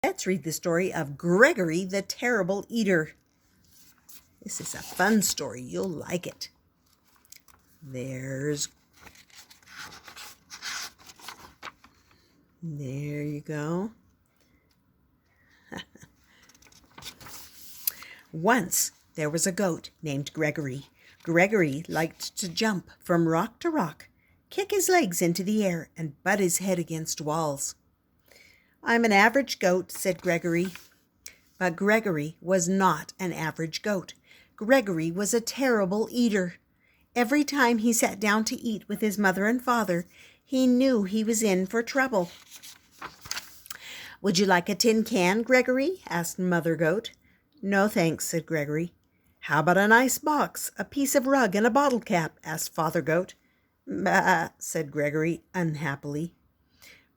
Let's read the story of Gregory the Terrible Eater. This is a fun story. You'll like it. There you go. Once there was a goat named Gregory. Gregory liked to jump from rock to rock, kick his legs into the air, and butt his head against walls. "I'm an average goat," said Gregory. But Gregory was not an average goat. Gregory was a terrible eater. Every time he sat down to eat with his mother and father, he knew he was in for trouble. "Would you like a tin can, Gregory?" asked Mother Goat. "No, thanks," said Gregory. "How about a nice box, a piece of rug, and a bottle cap?" asked Father Goat. "Bah," said Gregory unhappily.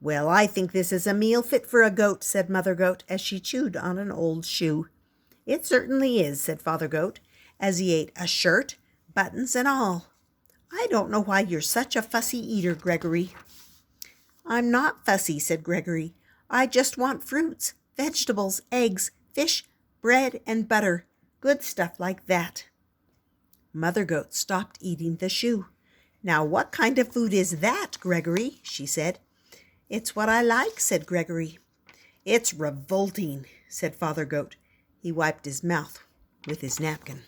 "Well, I think this is a meal fit for a goat," said Mother Goat as she chewed on an old shoe. "It certainly is," said Father Goat, as he ate a shirt, buttons, and all. "I don't know why you're such a fussy eater, Gregory." "I'm not fussy," said Gregory. "I just want fruits, vegetables, eggs, fish, bread, and butter. Good stuff like that." Mother Goat stopped eating the shoe. "Now, what kind of food is that, Gregory?" she said. "It's what I like," said Gregory. "It's revolting," said Father Goat. He wiped his mouth with his napkin.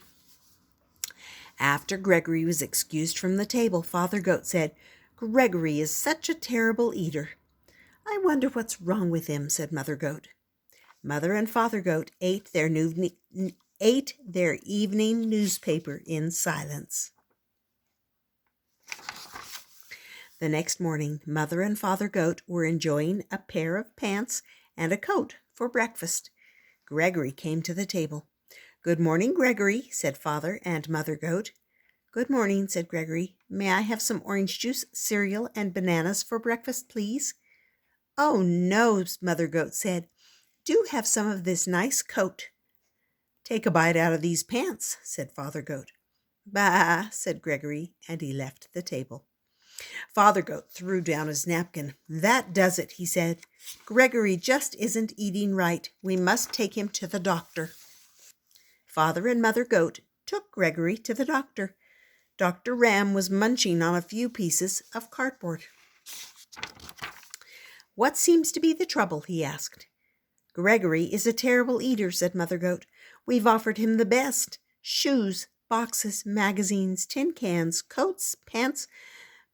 After Gregory was excused from the table, Father Goat said, "Gregory is such a terrible eater." "I wonder what's wrong with him," said Mother Goat. Mother and Father Goat ate their evening newspaper in silence. The next morning, Mother and Father Goat were enjoying a pair of pants and a coat for breakfast. Gregory came to the table. "Good morning, Gregory," said Father and Mother Goat. "Good morning," said Gregory. "May I have some orange juice, cereal, and bananas for breakfast, please?" "Oh, no," Mother Goat said. "Do have some of this nice coat." "Take a bite out of these pants," said Father Goat. "Bah," said Gregory, and he left the table. Father Goat threw down his napkin. "That does it," he said. "Gregory just isn't eating right. We must take him to the doctor." Father and Mother Goat took Gregory to the doctor. Dr. Ram was munching on a few pieces of cardboard. "What seems to be the trouble?" he asked. "Gregory is a terrible eater," said Mother Goat. "We've offered him the best: shoes, boxes, magazines, tin cans, coats, pants,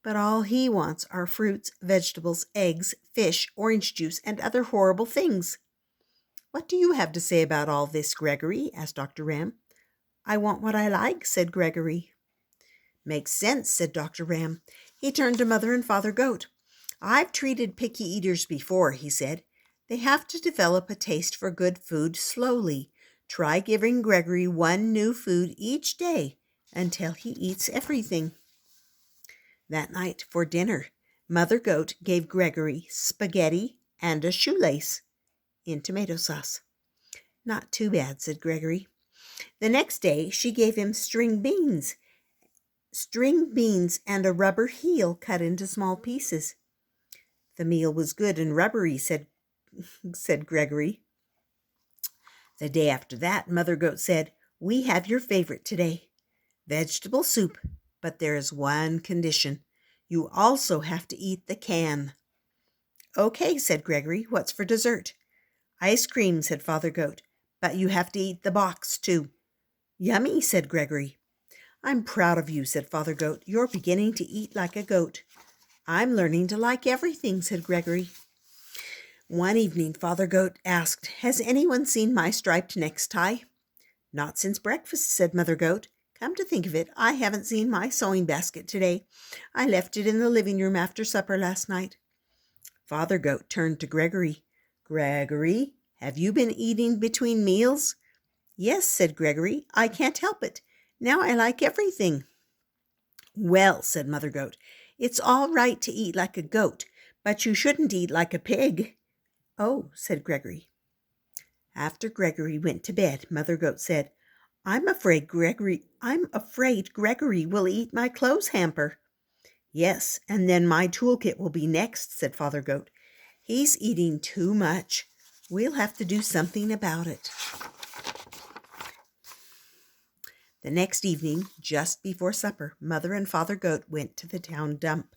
but all he wants are fruits, vegetables, eggs, fish, orange juice, and other horrible things." "What do you have to say about all this, Gregory?" asked Dr. Ram. "I want what I like," said Gregory. "Makes sense," said Dr. Ram. He turned to Mother and Father Goat. "I've treated picky eaters before," he said. "They have to develop a taste for good food slowly. Try giving Gregory one new food each day until he eats everything." That night for dinner, Mother Goat gave Gregory spaghetti and a shoelace in tomato sauce. "Not too bad," said Gregory. The next day she gave him string beans and a rubber heel cut into small pieces. "The meal was good and rubbery," said Gregory. The day after that, Mother Goat said, "We have your favorite today, vegetable soup, but there is one condition. You also have to eat the can." "Okay," said Gregory. "What's for dessert?" "Ice cream," said Father Goat, "but you have to eat the box too." "Yummy," said Gregory. "I'm proud of you," said Father Goat. "You're beginning to eat like a goat." "I'm learning to like everything," said Gregory. One evening, Father Goat asked, "Has anyone seen my striped necktie?" "Not since breakfast," said Mother Goat. "Come to think of it, I haven't seen my sewing basket today. I left it in the living room after supper last night." Father Goat turned to Gregory. "Gregory, have you been eating between meals?" "Yes," said Gregory. "I can't help it. Now I like everything." "Well," said Mother Goat, "it's all right to eat like a goat, but you shouldn't eat like a pig." "Oh," said Gregory. After Gregory went to bed, Mother Goat said, I'm afraid Gregory will eat my clothes hamper." "Yes, and then my toolkit will be next," said Father Goat. "He's eating too much. We'll have to do something about it. The next evening, just before supper, Mother and Father Goat went to the town dump.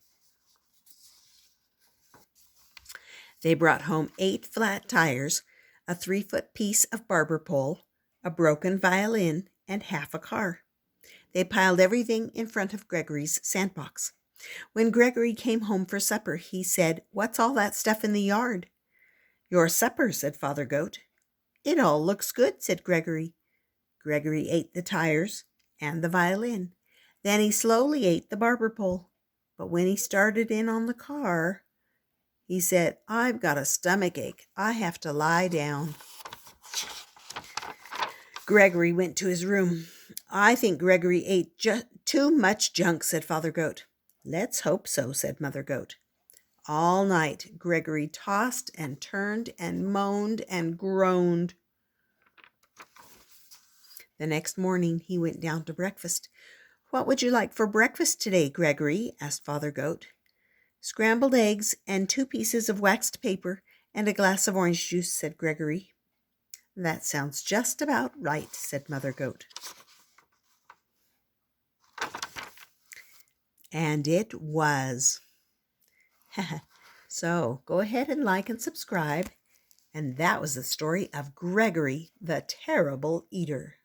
They brought home 8 flat tires, a 3-foot piece of barber pole, a broken violin, and half a car. They piled everything in front of Gregory's sandbox. When Gregory came home for supper, he said, "What's all that stuff in the yard?" "Your supper," said Father Goat. "It all looks good," said Gregory. Gregory ate the tires and the violin. Then he slowly ate the barber pole. But when he started in on the car, he said, "I've got a stomach ache. I have to lie down." Gregory went to his room. "I think Gregory ate too much junk," said Father Goat. "Let's hope so," said Mother Goat. All night, Gregory tossed and turned and moaned and groaned. The next morning, he went down to breakfast. "What would you like for breakfast today, Gregory?" asked Father Goat. "Scrambled eggs and 2 pieces of waxed paper and a glass of orange juice," said Gregory. "That sounds just about right," said Mother Goat. And it was. So go ahead and like and subscribe. And that was the story of Gregory, the Terrible Eater.